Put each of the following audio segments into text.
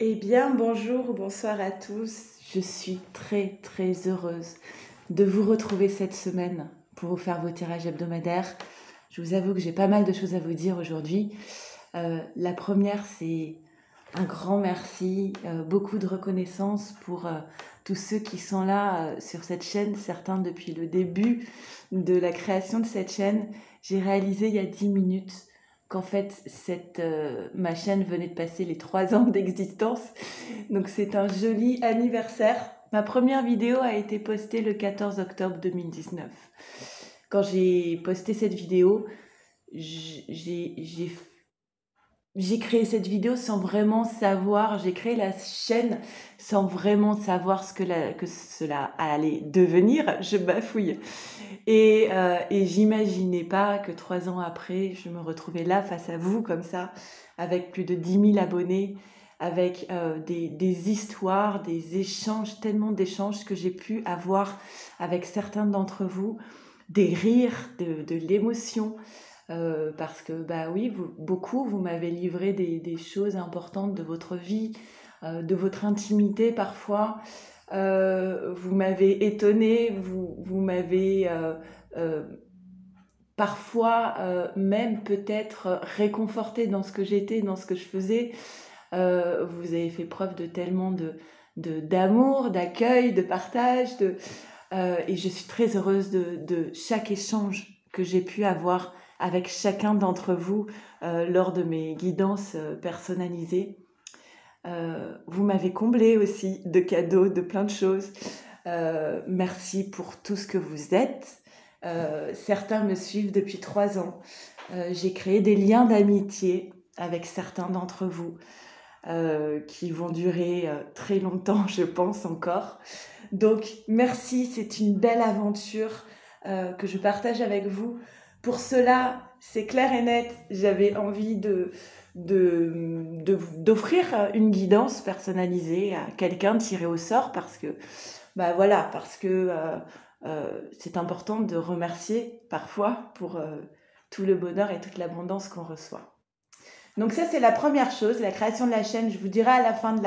Eh bien, bonjour ou bonsoir à tous. Je suis très très heureuse de vous retrouver cette semaine pour vous faire vos tirages hebdomadaires. Je vous avoue que j'ai pas mal de choses à vous dire aujourd'hui. La première, c'est un grand merci, beaucoup de reconnaissance pour tous ceux qui sont là sur cette chaîne, certains depuis le début de la création de cette chaîne. J'ai réalisé il y a 10 minutes qu'en fait, ma chaîne venait de passer les 3 ans d'existence. Donc c'est un joli anniversaire. Ma première vidéo a été postée le 14 octobre 2019. Quand j'ai posté cette vidéo, j'ai créé cette vidéo sans vraiment savoir, j'ai créé la chaîne sans vraiment savoir que cela allait devenir. Je bafouille. Et j'imaginais pas que 3 ans après, je me retrouvais là face à vous comme ça, avec plus de 10 000 abonnés, avec des histoires, des échanges, tellement d'échanges que j'ai pu avoir avec certains d'entre vous, des rires, de l'émotion. Parce que, bah oui, beaucoup, vous m'avez livré des choses importantes de votre vie, de votre intimité parfois. Vous m'avez étonné, vous m'avez parfois même peut-être réconforté dans ce que j'étais, dans ce que je faisais. Vous avez fait preuve de tellement d'amour, d'accueil, de partage, et je suis très heureuse de chaque échange que j'ai pu avoir avec chacun d'entre vous lors de mes guidances personnalisées. Vous m'avez comblé aussi de cadeaux, de plein de choses. Merci pour tout ce que vous êtes. Certains me suivent depuis 3 ans. J'ai créé des liens d'amitié avec certains d'entre vous qui vont durer très longtemps, je pense encore. Donc merci, c'est une belle aventure que je partage avec vous. Pour cela, c'est clair et net, j'avais envie d'offrir une guidance personnalisée à quelqu'un tiré au sort parce que, bah voilà, parce que c'est important de remercier parfois pour tout le bonheur et toute l'abondance qu'on reçoit. Donc ça, c'est la première chose, la création de la chaîne. Je vous dirai à la fin de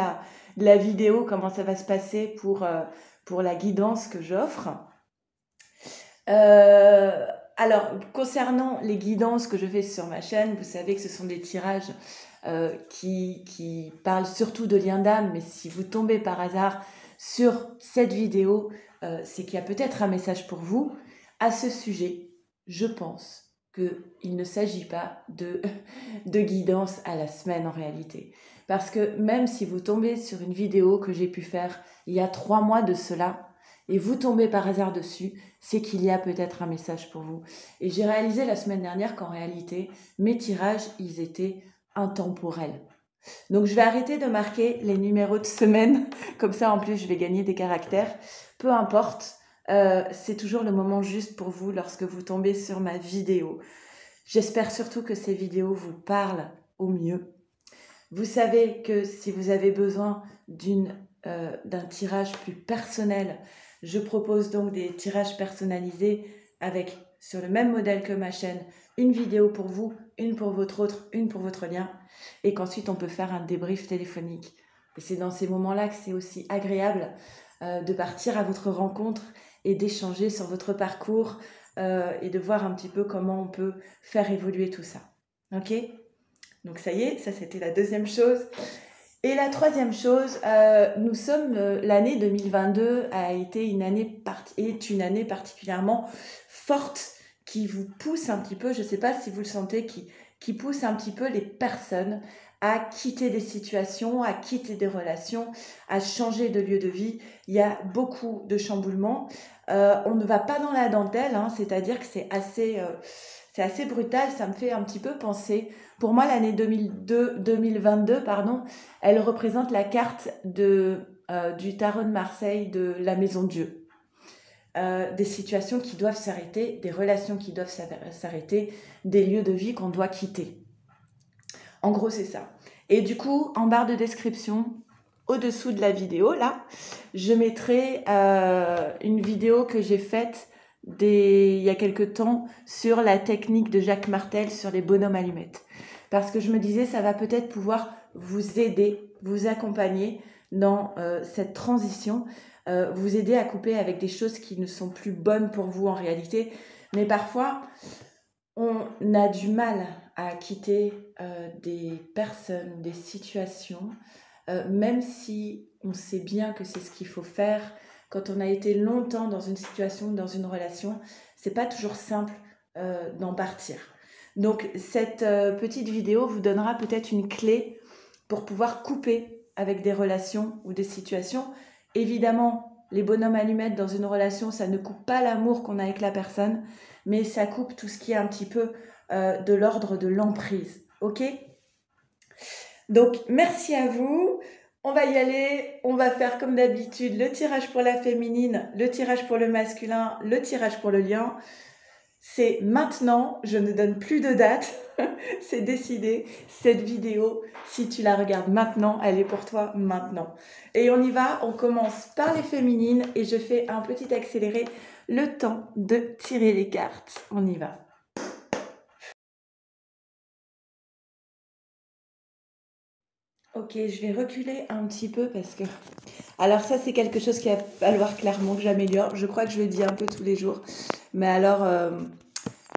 la vidéo comment ça va se passer pour la guidance que j'offre. Alors, concernant les guidances que je fais sur ma chaîne, vous savez que ce sont des tirages qui parlent surtout de liens d'âme, mais si vous tombez par hasard sur cette vidéo, c'est qu'il y a peut-être un message pour vous. À ce sujet, je pense qu'il ne s'agit pas de guidance à la semaine en réalité. Parce que même si vous tombez sur une vidéo que j'ai pu faire il y a 3 mois de cela, et vous tombez par hasard dessus, c'est qu'il y a peut-être un message pour vous. Et j'ai réalisé la semaine dernière qu'en réalité, mes tirages, ils étaient intemporels. Donc je vais arrêter de marquer les numéros de semaine, comme ça en plus je vais gagner des caractères. Peu importe, c'est toujours le moment juste pour vous lorsque vous tombez sur ma vidéo. J'espère surtout que ces vidéos vous parlent au mieux. Vous savez que si vous avez besoin d'un tirage plus personnel, je propose donc des tirages personnalisés avec, sur le même modèle que ma chaîne, une vidéo pour vous, une pour votre autre, une pour votre lien, et qu'ensuite on peut faire un débrief téléphonique. Et c'est dans ces moments-là que c'est aussi agréable de partir à votre rencontre et d'échanger sur votre parcours et de voir un petit peu comment on peut faire évoluer tout ça. Ok ? Donc ça y est, ça c'était la deuxième chose. Et la troisième chose, l'année 2022 est une année particulièrement forte qui vous pousse un petit peu, je ne sais pas si vous le sentez, qui pousse un petit peu les personnes à quitter des situations, à quitter des relations, à changer de lieu de vie. Il y a beaucoup de chamboulements. On ne va pas dans la dentelle, hein, c'est-à-dire que c'est assez brutal. Ça me fait un petit peu penser. Pour moi, l'année 2022, pardon, elle représente la carte du tarot de Marseille de la Maison de Dieu. Des situations qui doivent s'arrêter, des relations qui doivent s'arrêter, des lieux de vie qu'on doit quitter. En gros, c'est ça. Et du coup, en barre de description, au-dessous de la vidéo, là, je mettrai une vidéo que j'ai faite il y a quelques temps sur la technique de Jacques Martel sur les bonhommes allumettes. Parce que je me disais, ça va peut-être pouvoir vous aider, vous accompagner dans cette transition, vous aider à couper avec des choses qui ne sont plus bonnes pour vous en réalité. Mais parfois, on a du mal à quitter des personnes, des situations, même si on sait bien que c'est ce qu'il faut faire. Quand on a été longtemps dans une situation, dans une relation, c'est pas toujours simple d'en partir. Donc cette petite vidéo vous donnera peut-être une clé pour pouvoir couper avec des relations ou des situations. Évidemment, les bonhommes allumettes dans une relation, ça ne coupe pas l'amour qu'on a avec la personne, mais ça coupe tout ce qui est un petit peu de l'ordre de l'emprise. Ok ? Donc, merci à vous. On va y aller. On va faire comme d'habitude le tirage pour la féminine, le tirage pour le masculin, le tirage pour le lion. C'est maintenant, je ne donne plus de date, c'est décidé. Cette vidéo, si tu la regardes maintenant, elle est pour toi maintenant. Et on y va, on commence par les féminines et je fais un petit accéléré, le temps de tirer les cartes. On y va. Ok, je vais reculer un petit peu parce que... Alors ça, c'est quelque chose qu'il va falloir clairement que j'améliore. Je crois que je le dis un peu tous les jours. Mais alors,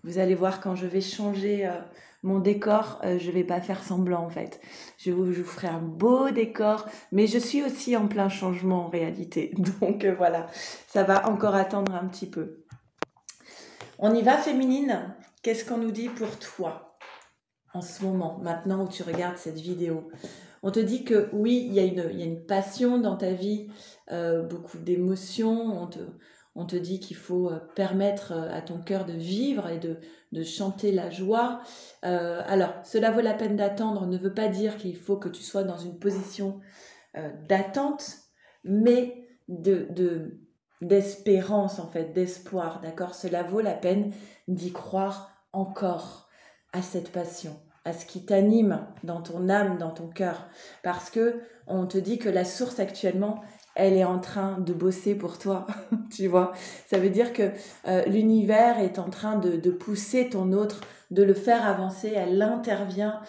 vous allez voir quand je vais changer mon décor, je vais pas faire semblant en fait. Je vous ferai un beau décor, mais je suis aussi en plein changement en réalité. Donc voilà, ça va encore attendre un petit peu. On y va féminine. Qu'est-ce qu'on nous dit pour toi en ce moment, maintenant où tu regardes cette vidéo? On te dit que oui, il y a une passion dans ta vie, beaucoup d'émotions. On te dit qu'il faut permettre à ton cœur de vivre et de chanter la joie. Alors, cela vaut la peine d'attendre ne veut pas dire qu'il faut que tu sois dans une position d'attente, mais d'espérance en fait, d'espoir, d'accord? Cela vaut la peine d'y croire encore à cette passion, à ce qui t'anime dans ton âme, dans ton cœur. Parce que on te dit que la source actuellement, elle est en train de bosser pour toi, tu vois. Ça veut dire que l'univers est en train de pousser ton autre, de le faire avancer, elle intervient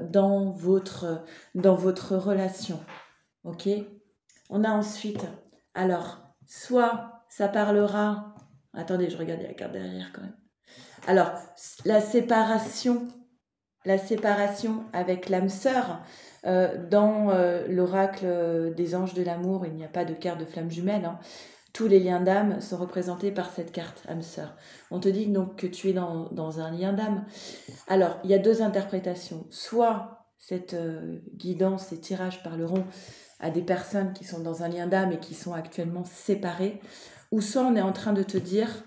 dans votre relation. Ok? On a ensuite, alors, soit ça parlera... Attendez, je regardais la carte derrière quand même. Alors, la séparation avec l'âme sœur. Dans l'oracle des anges de l'amour, il n'y a pas de carte de flamme jumelle. Hein. Tous les liens d'âme sont représentés par cette carte âme sœur. On te dit donc que tu es dans un lien d'âme. Alors, il y a deux interprétations. Soit cette guidance, ces tirages parleront à des personnes qui sont dans un lien d'âme et qui sont actuellement séparées, ou soit on est en train de te dire...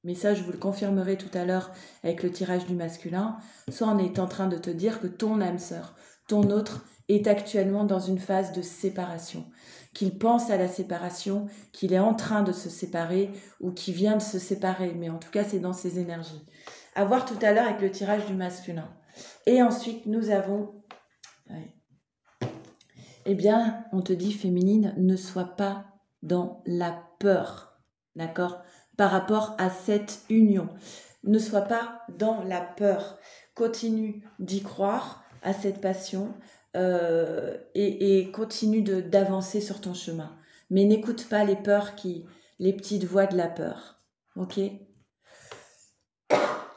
Mais ça, je vous le confirmerai tout à l'heure avec le tirage du masculin. Soit on est en train de te dire que ton âme sœur, ton autre, est actuellement dans une phase de séparation. Qu'il pense à la séparation, qu'il est en train de se séparer ou qu'il vient de se séparer. Mais en tout cas, c'est dans ses énergies. À voir tout à l'heure avec le tirage du masculin. Et ensuite, nous avons... Ouais. Eh bien, on te dit, féminine, ne sois pas dans la peur. D'accord ? Par rapport à cette union. Ne sois pas dans la peur. Continue d'y croire à cette passion et continue d'avancer sur ton chemin. Mais n'écoute pas les peurs, les petites voix de la peur. Ok ?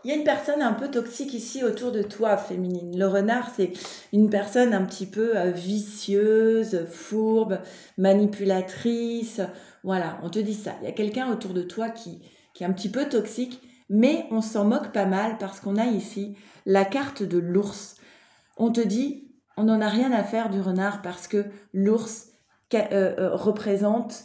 Il y a une personne un peu toxique ici autour de toi, féminine. Le renard, c'est une personne un petit peu vicieuse, fourbe, manipulatrice. Voilà, on te dit ça. Il y a quelqu'un autour de toi qui est un petit peu toxique, mais on s'en moque pas mal parce qu'on a ici la carte de l'ours. On te dit, on n'en a rien à faire du renard parce que l'ours représente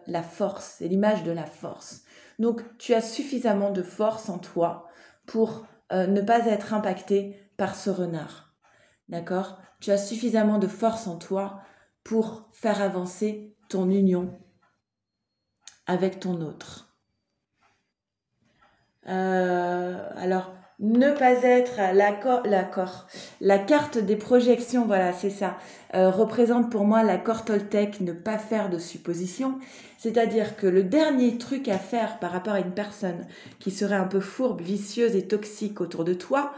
la force, c'est l'image de la force. Donc, tu as suffisamment de force en toi pour ne pas être impacté par ce renard. D'accord ? Tu as suffisamment de force en toi pour faire avancer ton union avec ton autre. Alors, ne pas être la carte des projections, voilà, c'est ça, représente pour moi l'accord Toltec, ne pas faire de suppositions, c'est-à-dire que le dernier truc à faire par rapport à une personne qui serait un peu fourbe, vicieuse et toxique autour de toi,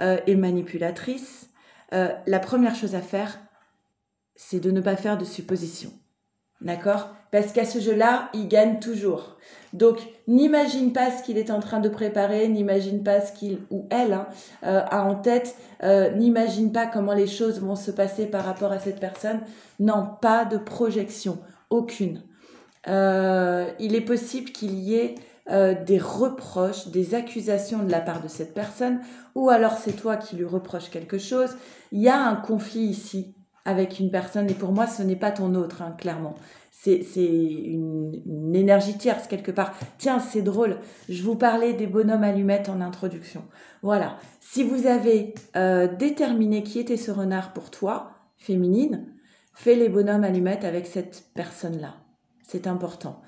et manipulatrice, la première chose à faire, c'est de ne pas faire de suppositions. D'accord? Parce qu'à ce jeu-là, il gagne toujours. Donc, n'imagine pas ce qu'il est en train de préparer, n'imagine pas ce qu'il ou elle a en tête, n'imagine pas comment les choses vont se passer par rapport à cette personne. Non, pas de projection, aucune. Il est possible qu'il y ait des reproches, des accusations de la part de cette personne, ou alors c'est toi qui lui reproches quelque chose. Il y a un conflit ici avec une personne, et pour moi, ce n'est pas ton autre, hein, clairement. C'est une énergie tierce quelque part. Tiens, c'est drôle, je vous parlais des bonhommes allumettes en introduction. Voilà, si vous avez déterminé qui était ce renard pour toi, féminine, fais les bonhommes allumettes avec cette personne-là. C'est important.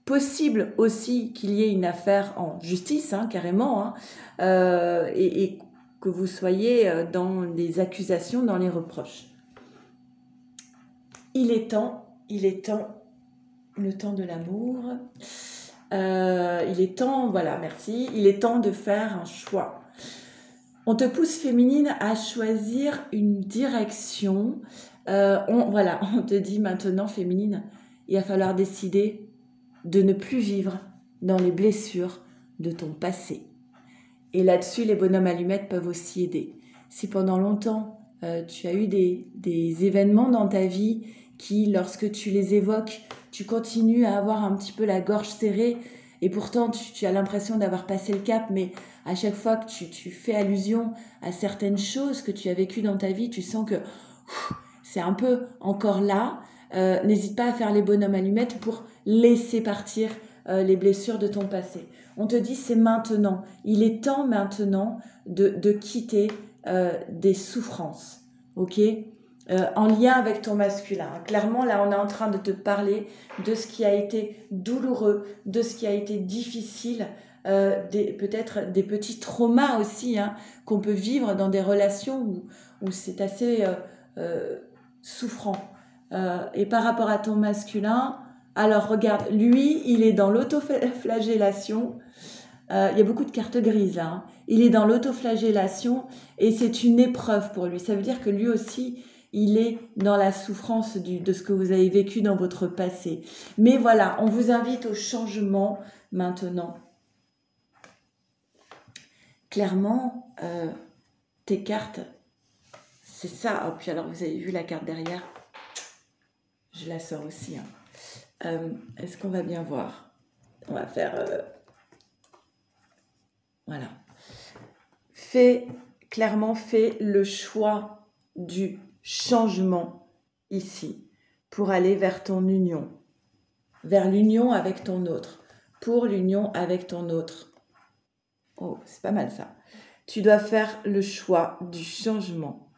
Possible aussi qu'il y ait une affaire en justice, hein, carrément, hein, et que vous soyez dans les accusations, dans les reproches. Il est temps, le temps de l'amour. Il est temps, voilà, merci. Il est temps de faire un choix. On te pousse, féminine, à choisir une direction. On te dit maintenant, féminine, il va falloir décider de ne plus vivre dans les blessures de ton passé. Et là-dessus, les bonhommes allumettes peuvent aussi aider. Si pendant longtemps, tu as eu des événements dans ta vie qui, lorsque tu les évoques, tu continues à avoir un petit peu la gorge serrée et pourtant tu as l'impression d'avoir passé le cap, mais à chaque fois que tu fais allusion à certaines choses que tu as vécues dans ta vie, tu sens que c'est un peu encore là. N'hésite pas à faire les bonhommes allumettes pour laisser partir les blessures de ton passé. On te dit c'est maintenant, il est temps maintenant de quitter des souffrances, ok, en lien avec ton masculin. Clairement, là, on est en train de te parler de ce qui a été douloureux, de ce qui a été difficile, peut-être des petits traumas aussi hein, qu'on peut vivre dans des relations où c'est assez souffrant. Et par rapport à ton masculin, alors regarde, lui, il est dans l'autoflagellation. Il y a beaucoup de cartes grises là. Hein. Il est dans l'autoflagellation et c'est une épreuve pour lui. Ça veut dire que lui aussi, il est dans la souffrance de ce que vous avez vécu dans votre passé. Mais voilà, on vous invite au changement maintenant. Clairement, tes cartes, c'est ça. Oh, puis alors, vous avez vu la carte derrière. Je la sors aussi. Hein. Est-ce qu'on va bien voir? On va faire... Voilà. Clairement, fais le choix du changement ici pour aller vers ton union, vers l'union avec ton autre, pour l'union avec ton autre. Oh, c'est pas mal ça. Tu dois faire le choix du changement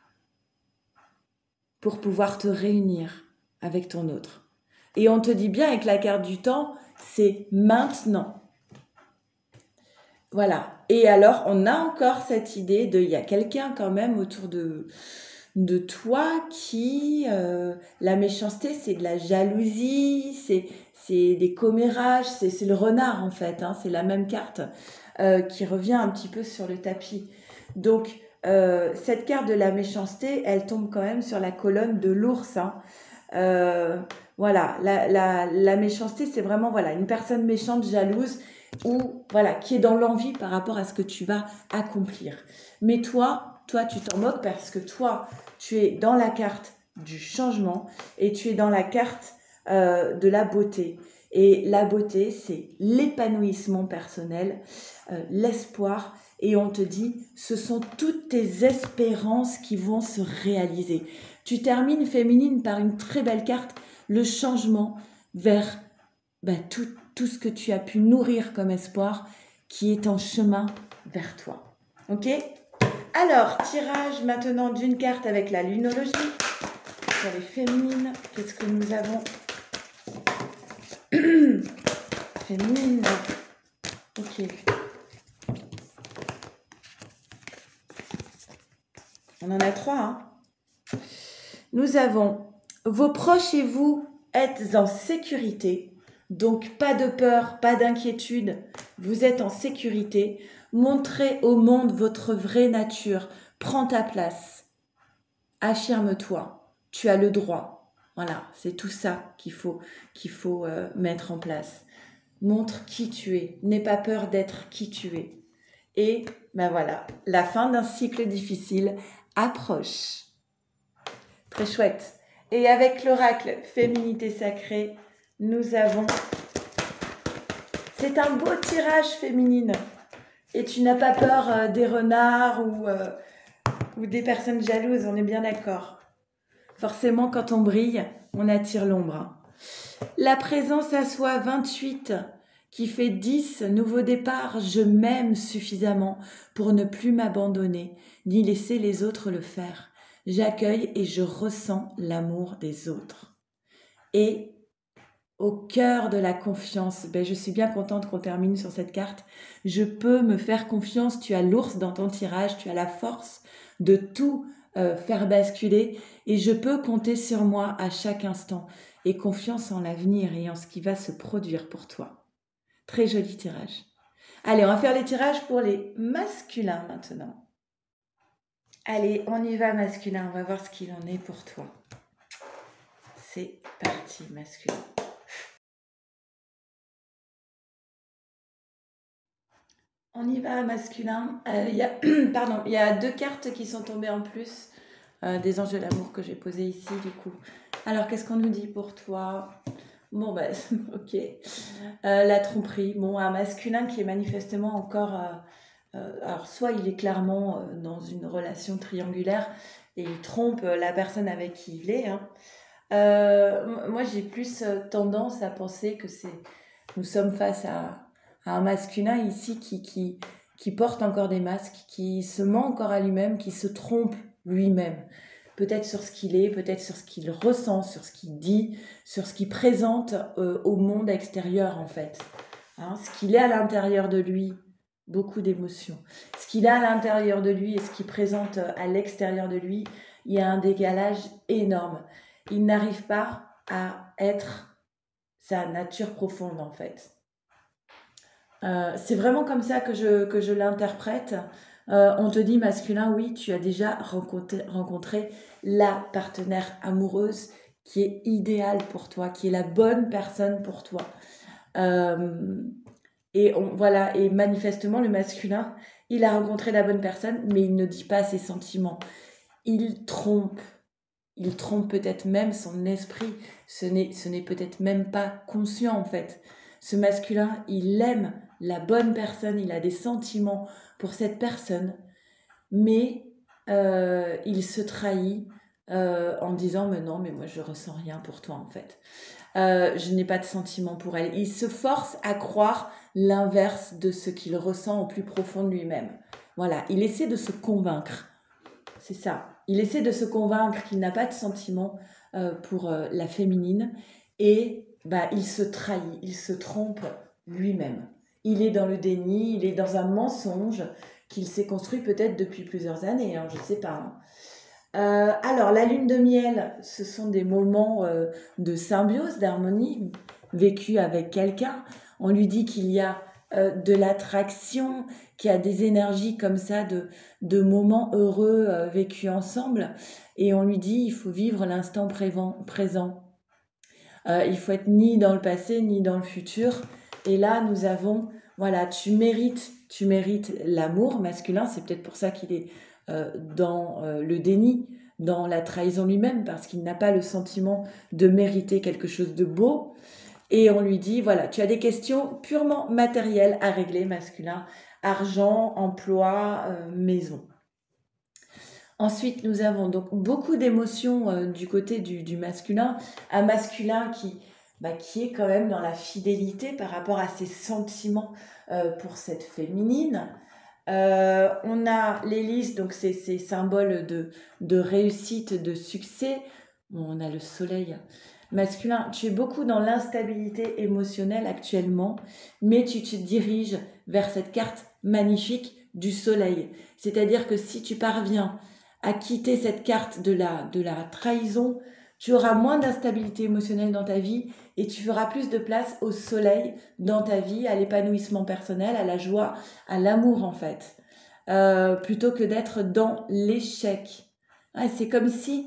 pour pouvoir te réunir avec ton autre. Et on te dit bien avec la carte du temps, c'est maintenant. Voilà. Et alors, on a encore cette idée il y a quelqu'un quand même autour de toi qui, la méchanceté, c'est de la jalousie, c'est des commérages, c'est le renard en fait, hein, c'est la même carte qui revient un petit peu sur le tapis. Donc, cette carte de la méchanceté, elle tombe quand même sur la colonne de l'ours. Hein. Voilà, la méchanceté, c'est vraiment voilà, une personne méchante, jalouse, ou voilà, qui est dans l'envie par rapport à ce que tu vas accomplir. Mais toi, tu t'en moques parce que toi, tu es dans la carte du changement et tu es dans la carte de la beauté. Et la beauté, c'est l'épanouissement personnel, l'espoir. Et on te dit, ce sont toutes tes espérances qui vont se réaliser. Tu termines, féminine, par une très belle carte, le changement vers tout ce que tu as pu nourrir comme espoir qui est en chemin vers toi. Ok ? Alors, tirage maintenant d'une carte avec la lunologie. Sur les féminines, qu'est-ce que nous avons ? Féminine. Ok. On en a 3. Hein. Nous avons vos proches et vous êtes en sécurité. Donc, pas de peur, pas d'inquiétude. Vous êtes en sécurité. Montrez au monde votre vraie nature. Prends ta place. affirme-toi, tu as le droit. Voilà, c'est tout ça qu'il faut mettre en place. Montre qui tu es, n'aie pas peur d'être qui tu es. Et ben voilà, la fin d'un cycle difficile approche. Très chouette. Et avec l'oracle Féminité Sacrée, nous avons... C'est un beau tirage féminine. Et tu n'as pas peur des renards ou des personnes jalouses, on est bien d'accord. Forcément, quand on brille, on attire l'ombre. La présence à soi 28 qui fait 10, nouveau départ, je m'aime suffisamment pour ne plus m'abandonner, ni laisser les autres le faire. J'accueille et je ressens l'amour des autres. Et au cœur de la confiance, je suis bien contente qu'on termine sur cette carte. Je peux me faire confiance, tu as l'ours dans ton tirage, tu as la force de tout faire basculer et je peux compter sur moi à chaque instant et confiance en l'avenir et en ce qui va se produire pour toi. Très joli tirage. Allez, on va faire les tirages pour les masculins maintenant. Allez, on y va masculin, on va voir ce qu'il en est pour toi. C'est parti masculin. On y va masculin. Il y a 2 cartes qui sont tombées en plus des anges de l'amour que j'ai posées ici du coup. Alors qu'est-ce qu'on nous dit pour toi? Bon ok. La tromperie. Bon, un masculin qui est manifestement encore... alors soit il est clairement dans une relation triangulaire et il trompe la personne avec qui il est. Moi j'ai plus tendance à penser que nous sommes face à un masculin ici qui porte encore des masques, qui se ment encore à lui-même, qui se trompe lui-même. Peut-être sur ce qu'il est, peut-être sur ce qu'il ressent, sur ce qu'il dit, sur ce qu'il présente au monde extérieur en fait. Ce qu'il est à l'intérieur de lui, beaucoup d'émotions. Ce qu'il a à l'intérieur de lui et ce qu'il présente à l'extérieur de lui, il y a un décalage énorme. Il n'arrive pas à être sa nature profonde en fait. C'est vraiment comme ça que je l'interprète. On te dit masculin, oui, tu as déjà rencontré la partenaire amoureuse qui est idéale pour toi, qui est la bonne personne pour toi. Et manifestement, le masculin, il a rencontré la bonne personne, mais il ne dit pas ses sentiments. Il trompe peut-être même son esprit. Ce n'est peut-être même pas conscient en fait. Ce masculin, il aime la bonne personne, il a des sentiments pour cette personne, mais il se trahit en disant mais non, mais moi je ressens rien pour toi en fait. Je n'ai pas de sentiments pour elle. Il se force à croire l'inverse de ce qu'il ressent au plus profond de lui-même. Voilà, il essaie de se convaincre. C'est ça. Il essaie de se convaincre qu'il n'a pas de sentiments pour la féminine et il se trahit, il se trompe lui-même. Il est dans le déni, il est dans un mensonge qu'il s'est construit peut-être depuis plusieurs années, je ne sais pas. Alors, la lune de miel, ce sont des moments de symbiose, d'harmonie, vécus avec quelqu'un. On lui dit qu'il y a de l'attraction, qu'il y a des énergies comme ça, de moments heureux vécus ensemble. Et on lui dit, il faut vivre l'instant présent. Il faut être ni dans le passé, ni dans le futur. Et là, nous avons, voilà, tu mérites l'amour masculin. C'est peut-être pour ça qu'il est dans le déni, dans la trahison lui-même, parce qu'il n'a pas le sentiment de mériter quelque chose de beau. Et on lui dit, voilà, tu as des questions purement matérielles à régler, masculin, argent, emploi, maison. Ensuite, nous avons donc beaucoup d'émotions du côté du masculin, un masculin qui est quand même dans la fidélité par rapport à ses sentiments pour cette féminine. On a l'hélice, donc c'est symbole de réussite, de succès. On a le soleil. Masculin, tu es beaucoup dans l'instabilité émotionnelle actuellement, mais tu te diriges vers cette carte magnifique du soleil. C'est-à-dire que si tu parviens à quitter cette carte de la trahison, tu auras moins d'instabilité émotionnelle dans ta vie et tu feras plus de place au soleil dans ta vie, à l'épanouissement personnel, à la joie, à l'amour en fait, plutôt que d'être dans l'échec. Ouais, c'est comme s'il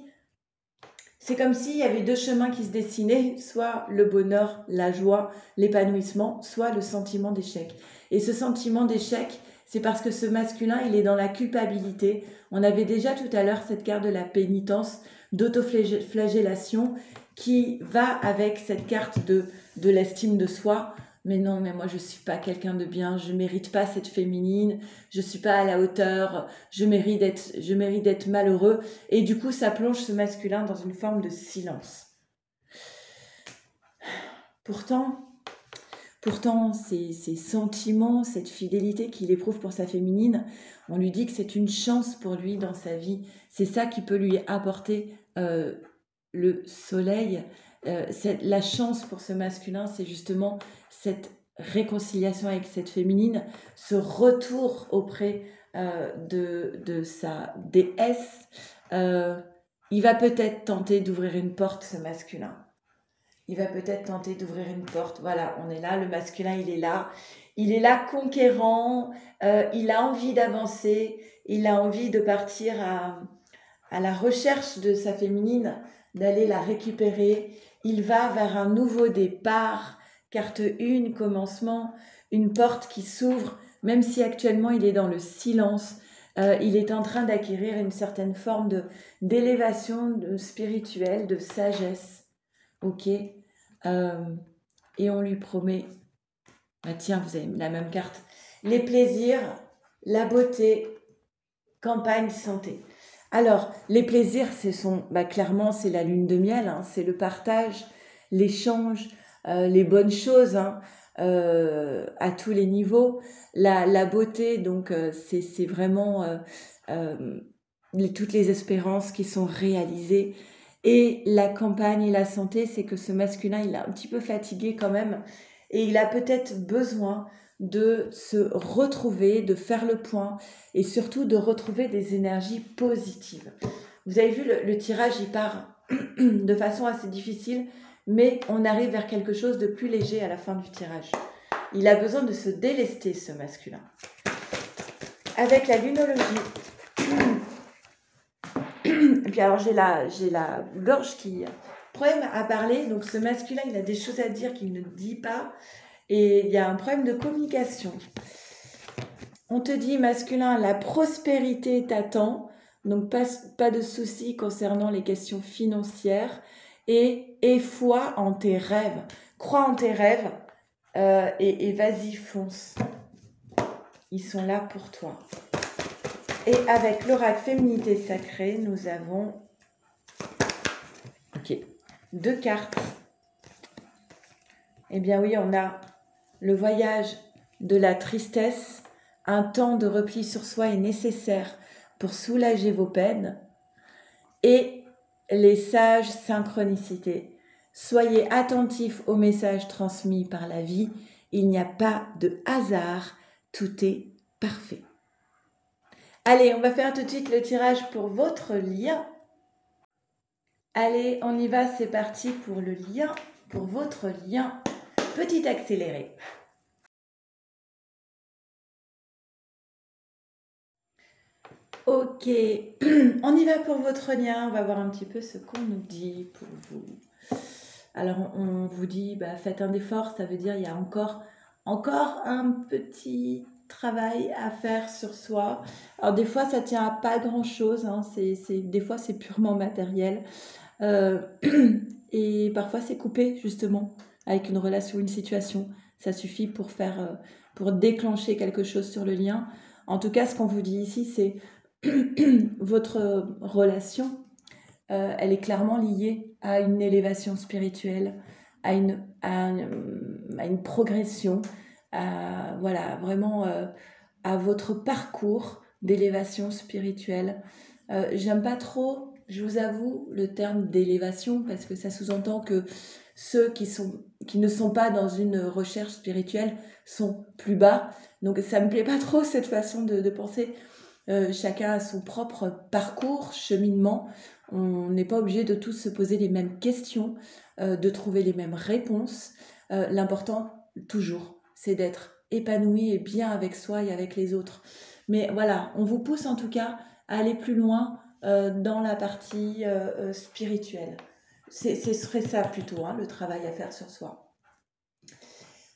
y avait deux chemins qui se dessinaient, soit le bonheur, la joie, l'épanouissement, soit le sentiment d'échec. Et ce sentiment d'échec, c'est parce que ce masculin, il est dans la culpabilité. On avait déjà tout à l'heure cette carte de la pénitence, d'autoflagellation, qui va avec cette carte de l'estime de soi. Mais non, mais moi je suis pas quelqu'un de bien, je mérite pas cette féminine, je suis pas à la hauteur, je mérite d'être malheureux. Et du coup, ça plonge ce masculin dans une forme de silence. Pourtant, ces sentiments, cette fidélité qu'il éprouve pour sa féminine, on lui dit que c'est une chance pour lui dans sa vie. C'est ça qui peut lui apporter le soleil. La chance pour ce masculin, c'est justement cette réconciliation avec cette féminine, ce retour auprès de sa déesse. Il va peut-être tenter d'ouvrir une porte, ce masculin. Il va peut-être tenter d'ouvrir une porte. Voilà, on est là, le masculin, il est là. Il est là conquérant, il a envie d'avancer, il a envie de partir à la recherche de sa féminine, d'aller la récupérer. Il va vers un nouveau départ, carte 1, commencement, une porte qui s'ouvre, même si actuellement il est dans le silence. Il est en train d'acquérir une certaine forme d'élévation spirituelle, de sagesse. Ok. Et on lui promet, bah tiens, vous avez la même carte, les plaisirs, la beauté, campagne, santé. Alors, les plaisirs, clairement, c'est la lune de miel, hein, c'est le partage, l'échange, les bonnes choses, hein, à tous les niveaux. La beauté, donc, c'est vraiment toutes les espérances qui sont réalisées. Et la campagne et la santé, c'est que ce masculin, il est un petit peu fatigué quand même, et il a peut-être besoin de se retrouver, de faire le point, et surtout de retrouver des énergies positives. Vous avez vu, le tirage, il part de façon assez difficile, mais on arrive vers quelque chose de plus léger à la fin du tirage. Il a besoin de se délester, ce masculin. Avec la lunologie, et puis alors j'ai la gorge qui problème à parler, donc ce masculin, il a des choses à dire qu'il ne dit pas, et il y a un problème de communication. On te dit, masculin, la prospérité t'attend, donc pas de soucis concernant les questions financières, et foi en tes rêves. Crois en tes rêves et vas-y, fonce. Ils sont là pour toi. Et avec l'oracle féminité sacrée, nous avons 2 cartes. Eh bien oui, on a le voyage de la tristesse. Un temps de repli sur soi est nécessaire pour soulager vos peines. Et les sages synchronicités. Soyez attentifs aux messages transmis par la vie. Il n'y a pas de hasard. Tout est parfait. Allez, on va faire tout de suite le tirage pour votre lien. Allez, on y va, c'est parti pour le lien, pour votre lien. Petit accéléré. Ok, on y va pour votre lien. On va voir un petit peu ce qu'on nous dit pour vous. Alors, on vous dit, faites un effort. Ça veut dire il y a encore un petit travail à faire sur soi. Alors, des fois, ça tient à pas grand-chose. Hein. Des fois, c'est purement matériel. Et parfois, c'est coupé, justement, avec une relation, une situation. Ça suffit pour déclencher quelque chose sur le lien. En tout cas, ce qu'on vous dit ici, c'est votre relation, elle est clairement liée à une élévation spirituelle, à une progression, vraiment à votre parcours d'élévation spirituelle. J'aime pas trop, je vous avoue, le terme d'élévation parce que ça sous-entend que ceux qui ne sont pas dans une recherche spirituelle sont plus bas. Donc ça me plaît pas trop cette façon de penser. Chacun a son propre parcours, cheminement. On n'est pas obligé de tous se poser les mêmes questions, de trouver les mêmes réponses. L'important, toujours, c'est d'être épanoui et bien avec soi et avec les autres. Mais voilà, on vous pousse en tout cas à aller plus loin, dans la partie spirituelle. Ce serait ça plutôt, hein, le travail à faire sur soi.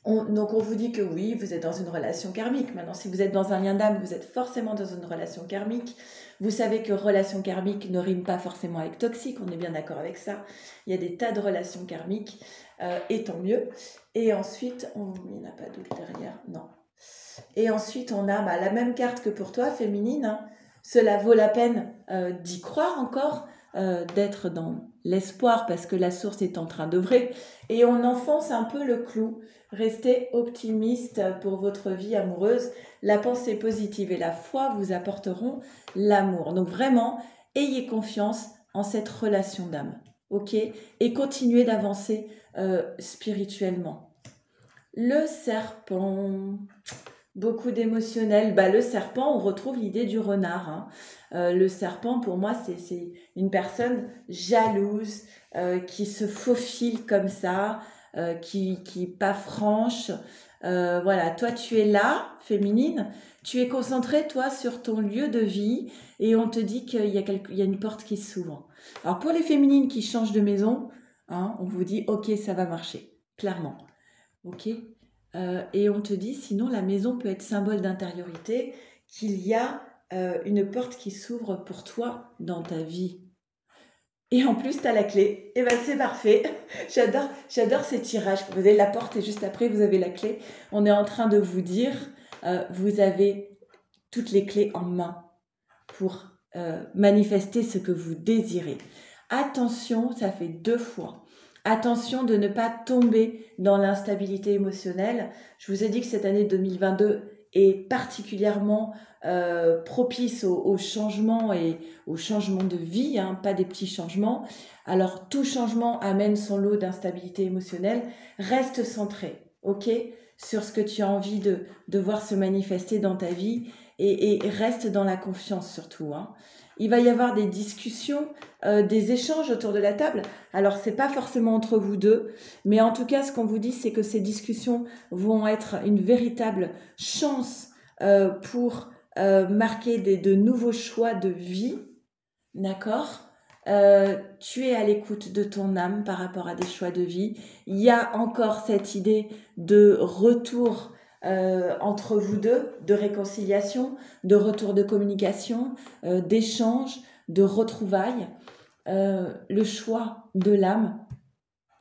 Donc on vous dit que oui, vous êtes dans une relation karmique. Maintenant, si vous êtes dans un lien d'âme, vous êtes forcément dans une relation karmique. Vous savez que relation karmique ne rime pas forcément avec toxique, on est bien d'accord avec ça. Il y a des tas de relations karmiques, et tant mieux. Et ensuite, il n'y en a pas d'autre derrière, non. Et ensuite, on a la même carte que pour toi, féminine, hein. Cela vaut la peine d'y croire encore, d'être dans l'espoir parce que la source est en train d'œuvrer. Et on enfonce un peu le clou. Restez optimiste pour votre vie amoureuse. La pensée positive et la foi vous apporteront l'amour. Donc vraiment, ayez confiance en cette relation d'âme. Ok? Et continuez d'avancer spirituellement. Le serpent... Beaucoup d'émotionnel. Le serpent, on retrouve l'idée du renard, hein. Le serpent, pour moi, c'est une personne jalouse, qui se faufile comme ça, qui est pas franche. Voilà, toi, tu es là, féminine, tu es concentrée, toi, sur ton lieu de vie et on te dit qu'il y a une porte qui s'ouvre. Alors, pour les féminines qui changent de maison, hein, on vous dit, ok, ça va marcher, clairement. Ok? Et on te dit, sinon, la maison peut être symbole d'intériorité, qu'il y a une porte qui s'ouvre pour toi dans ta vie. Et en plus, tu as la clé. Et c'est parfait. J'adore ces tirages. Vous avez la porte et juste après, vous avez la clé. On est en train de vous dire, vous avez toutes les clés en main pour manifester ce que vous désirez. Attention, ça fait 2 fois. Attention de ne pas tomber dans l'instabilité émotionnelle. Je vous ai dit que cette année 2022 est particulièrement propice au changement et au changement de vie, hein, pas des petits changements. Alors tout changement amène son lot d'instabilité émotionnelle. Reste centré, ok, sur ce que tu as envie de voir se manifester dans ta vie et reste dans la confiance surtout, hein. Il va y avoir des discussions, des échanges autour de la table. Alors, c'est pas forcément entre vous deux, mais en tout cas, ce qu'on vous dit, c'est que ces discussions vont être une véritable chance pour marquer de nouveaux choix de vie. D'accord? Tu es à l'écoute de ton âme par rapport à des choix de vie. Il y a encore cette idée de retour entre vous deux, de réconciliation, de retour de communication, d'échange, de retrouvailles. Le choix de l'âme,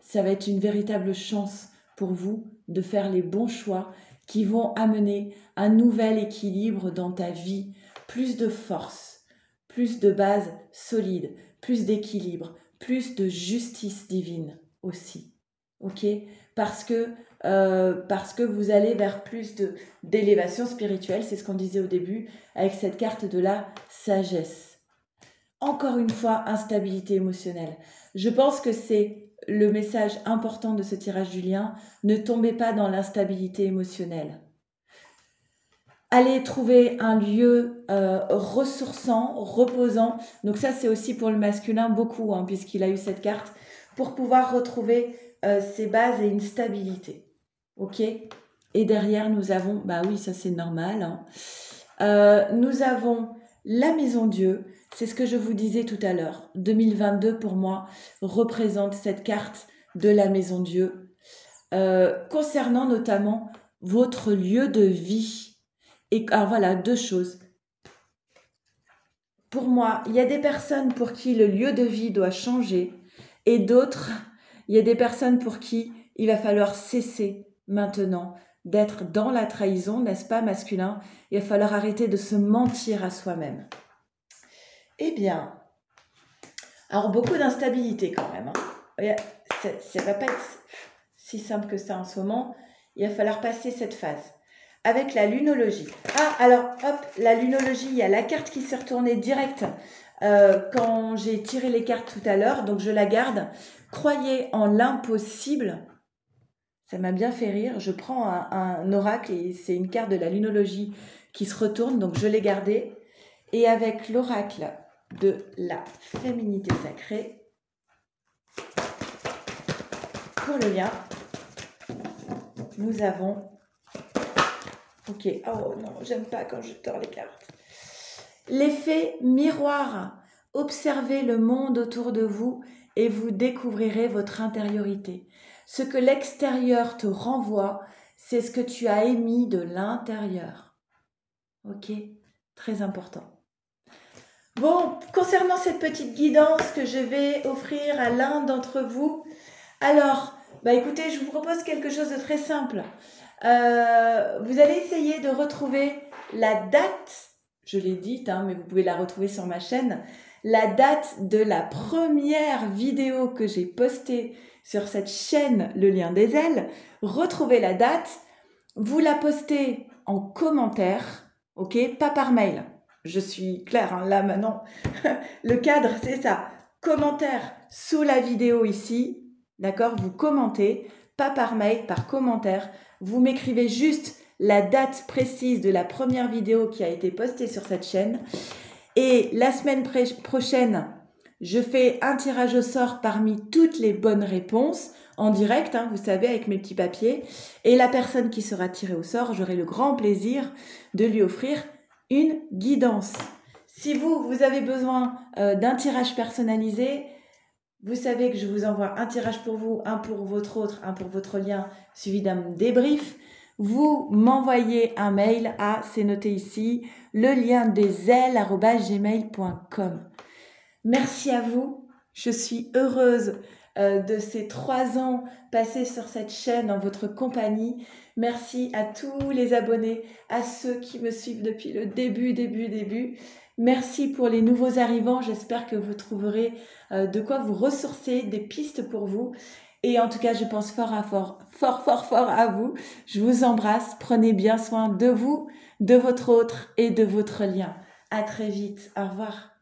ça va être une véritable chance pour vous de faire les bons choix qui vont amener un nouvel équilibre dans ta vie, plus de force, plus de base solide, plus d'équilibre, plus de justice divine aussi. Ok? Parce que vous allez vers plus d'élévation spirituelle, c'est ce qu'on disait au début, avec cette carte de la sagesse. Encore une fois, instabilité émotionnelle. Je pense que c'est le message important de ce tirage julien. Ne tombez pas dans l'instabilité émotionnelle. Allez trouver un lieu ressourçant, reposant. Donc ça, c'est aussi pour le masculin beaucoup, hein, puisqu'il a eu cette carte, pour pouvoir retrouver ses bases et une stabilité. Ok? Et derrière, nous avons, oui, ça c'est normal, hein. Nous avons la Maison Dieu. C'est ce que je vous disais tout à l'heure. 2022, pour moi, représente cette carte de la Maison Dieu, concernant notamment votre lieu de vie. Et alors voilà, 2 choses. Pour moi, il y a des personnes pour qui le lieu de vie doit changer et d'autres, il y a des personnes pour qui il va falloir cesser maintenant d'être dans la trahison, n'est-ce pas, masculin? Il va falloir arrêter de se mentir à soi-même. Eh bien, alors beaucoup d'instabilité quand même, hein. Ça ne va pas être si simple que ça en ce moment. Il va falloir passer cette phase. Avec la lunologie. Alors, hop, la lunologie, il y a la carte qui s'est retournée direct quand j'ai tiré les cartes tout à l'heure, donc je la garde. Croyez en l'impossible. Ça m'a bien fait rire. Je prends un oracle et c'est une carte de la lunologie qui se retourne, donc je l'ai gardée. Et avec l'oracle de la féminité sacrée, pour le lien, nous avons... Ok, oh non, j'aime pas quand je tords les cartes. L'effet miroir. Observez le monde autour de vous et vous découvrirez votre intériorité. Ce que l'extérieur te renvoie, c'est ce que tu as émis de l'intérieur. Ok? Très important. Bon, concernant cette petite guidance que je vais offrir à l'un d'entre vous, alors, écoutez, je vous propose quelque chose de très simple. Vous allez essayer de retrouver la date, je l'ai dite, mais vous pouvez la retrouver sur ma chaîne, la date de la première vidéo que j'ai postée sur cette chaîne, le lien des ailes. Retrouvez la date, vous la postez en commentaire, ok, pas par mail. Je suis claire, là maintenant, le cadre c'est ça, commentaire sous la vidéo ici, d'accord, vous commentez, pas par mail, par commentaire, vous m'écrivez juste la date précise de la première vidéo qui a été postée sur cette chaîne. Et la semaine prochaine, je fais un tirage au sort parmi toutes les bonnes réponses, en direct, vous savez, avec mes petits papiers. Et la personne qui sera tirée au sort, j'aurai le grand plaisir de lui offrir une guidance. Si vous avez besoin d'un tirage personnalisé, vous savez que je vous envoie un tirage pour vous, un pour votre autre, un pour votre lien, suivi d'un débrief. Vous m'envoyez un mail à, c'est noté ici, le lien des ailes@gmail.com. Merci à vous. Je suis heureuse de ces 3 ans passés sur cette chaîne en votre compagnie. Merci à tous les abonnés, à ceux qui me suivent depuis le début. Merci pour les nouveaux arrivants. J'espère que vous trouverez de quoi vous ressourcer, des pistes pour vous. Et en tout cas, je pense fort à vous. Je vous embrasse. Prenez bien soin de vous, de votre autre et de votre lien. À très vite. Au revoir.